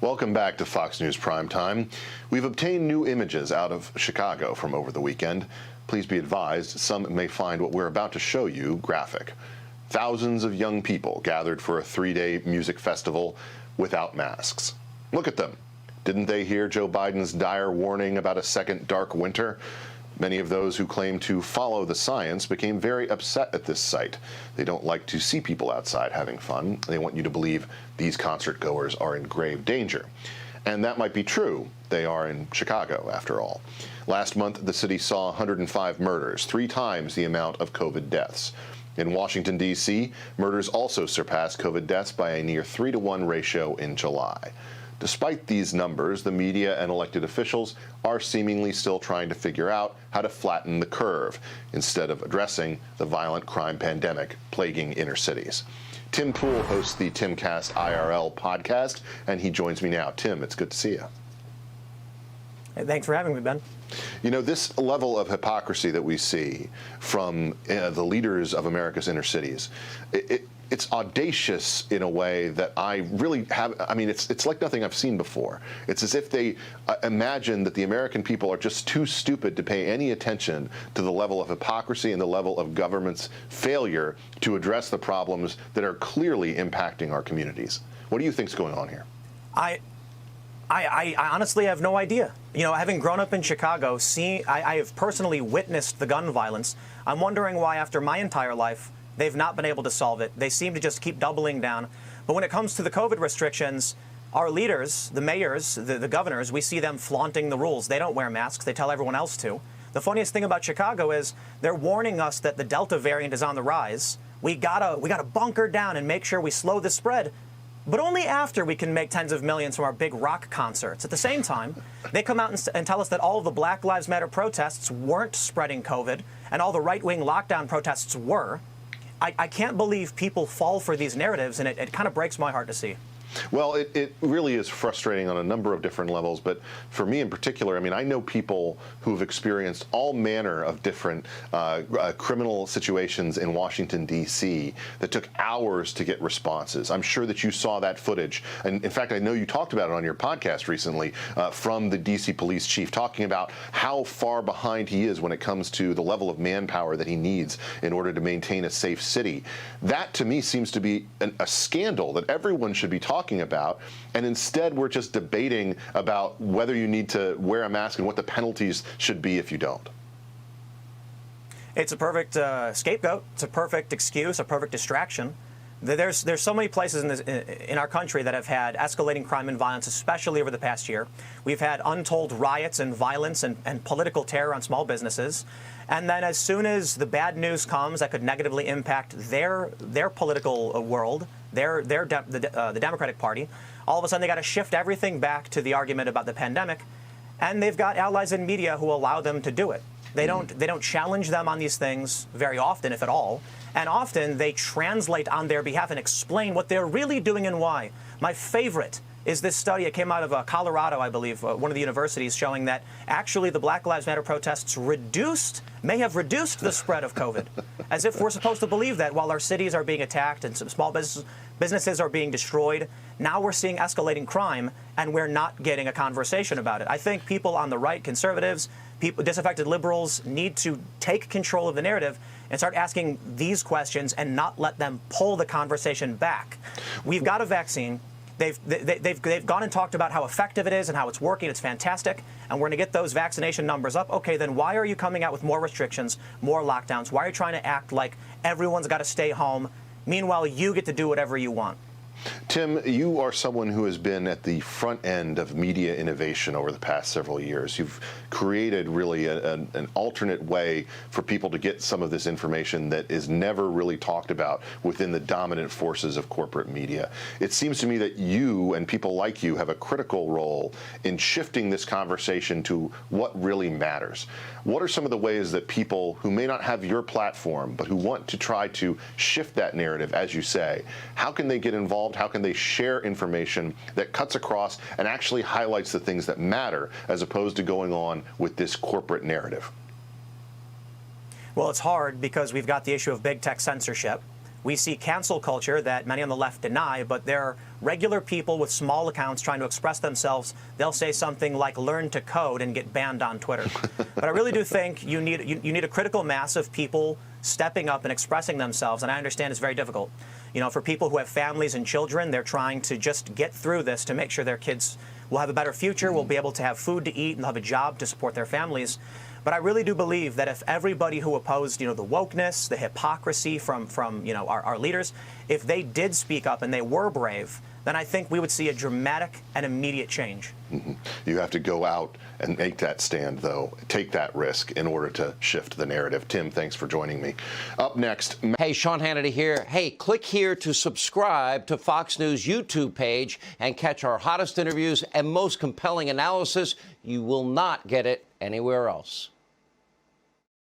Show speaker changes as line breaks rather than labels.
Welcome back to Fox News Primetime. We've obtained new images out of Chicago from over the weekend. Please be advised, some may find what we're about to show you graphic. Thousands of young people gathered for a 3-day music festival without masks. Look at them. Didn't they hear Joe Biden's dire warning about a second dark winter? Many of those who claim to follow the science became very upset at this sight. They don't like to see people outside having fun. They want you to believe these concert goers are in grave danger. And that might be true. They are in Chicago, after all. Last month, the city saw 105 murders, 3 times the amount of COVID deaths. In Washington, D.C., murders also surpassed COVID deaths by a near 3-to-1 ratio in July. Despite these numbers, the media and elected officials are seemingly still trying to figure out how to flatten the curve instead of addressing the violent crime pandemic plaguing inner cities. Tim Pool hosts the Timcast IRL podcast, and he joins me now. Tim, it's good to see you.
Hey, thanks for having me, Ben.
You know, this level of hypocrisy that we see from the leaders of America's inner cities, it's audacious in a way that I really have. I mean, it's like nothing I've seen before. It's as if they imagine that the American people are just too stupid to pay any attention to the level of hypocrisy and the level of government's failure to address the problems that are clearly impacting our communities. What do you think's going on here?
I honestly have no idea. You know, having grown up in Chicago, I have personally witnessed the gun violence. I'm wondering why, after my entire life, they've not been able to solve it. They seem to just keep doubling down. But when it comes to the COVID restrictions, our leaders, the mayors, the governors, we see them flaunting the rules. They don't wear masks. They tell everyone else to. The funniest thing about Chicago is they're warning us that the Delta variant is on the rise. We gotta bunker down and make sure we slow the spread. But only after we can make tens of millions from our big rock concerts. At the same time, they come out and tell us that all of the Black Lives Matter protests weren't spreading COVID, and all the right-wing lockdown protests were. I can't believe people fall for these narratives, and it kind of breaks my heart to see.
Well, it really is frustrating on a number of different levels, but for me in particular, I mean, I know people who've experienced all manner of different criminal situations in Washington, D.C. that took hours to get responses. I'm sure that you saw that footage. And in fact, I know you talked about it on your podcast recently from the D.C. police chief, talking about how far behind he is when it comes to the level of manpower that he needs in order to maintain a safe city. That, to me, seems to be a scandal that everyone should be talking about, and instead we're just debating about whether you need to wear a mask and what the penalties should be if you don't.
It's a perfect scapegoat. It's a perfect excuse, a perfect distraction. There's so many places in our country that have had escalating crime and violence, especially over the past year. We've had untold riots and violence and political terror on small businesses. And then as soon as the bad news comes that could negatively impact their political world, the Democratic Party, all of a sudden they got to shift everything back to the argument about the pandemic. And they've got allies in media who allow them to do it. They don't challenge them on these things very often, if at all. And often they translate on their behalf and explain what they're really doing and why. My favorite is this study. It came out of Colorado, I believe, one of the universities, showing that actually the Black Lives Matter protests may have reduced the spread of COVID. As if we're supposed to believe that while our cities are being attacked and some small businesses are being destroyed, now we're seeing escalating crime and we're not getting a conversation about it. I think people on the right, conservatives, disaffected liberals, need to take control of the narrative and start asking these questions and not let them pull the conversation back. We've got a vaccine. They've gone and talked about how effective it is and how it's working. It's fantastic. And we're going to get those vaccination numbers up. Okay, then why are you coming out with more restrictions, more lockdowns? Why are you trying to act like everyone's got to stay home? Meanwhile, you get to do whatever you want.
Tim, you are someone who has been at the front end of media innovation over the past several years. You've created really an alternate way for people to get some of this information that is never really talked about within the dominant forces of corporate media. It seems to me that you and people like you have a critical role in shifting this conversation to what really matters. What are some of the ways that people who may not have your platform, but who want to try to shift that narrative, as you say, how can they get involved? How can they share information that cuts across and actually highlights the things that matter, as opposed to going on with this corporate narrative?
Well, it's hard because we've got the issue of big tech censorship. We see cancel culture that many on the left deny, but they're regular people with small accounts trying to express themselves. They'll say something like learn to code and get banned on Twitter. But I really do think you need a critical mass of people stepping up and expressing themselves, and I understand it's very difficult. You know, for people who have families and children, they're trying to just get through this to make sure their kids will have a better future, will be able to have food to eat, and they'll have a job to support their families. But I really do believe that if everybody who opposed, the wokeness, the hypocrisy from our leaders, if they did speak up and they were brave, then I think we would see a dramatic and immediate change.
Mm-hmm. You have to go out and make that stand, though, take that risk in order to shift the narrative. Tim, thanks for joining me. Up next.
Hey, Sean Hannity here. Hey, click here to subscribe to Fox News YouTube page and catch our hottest interviews and most compelling analysis. You will not get it anywhere else.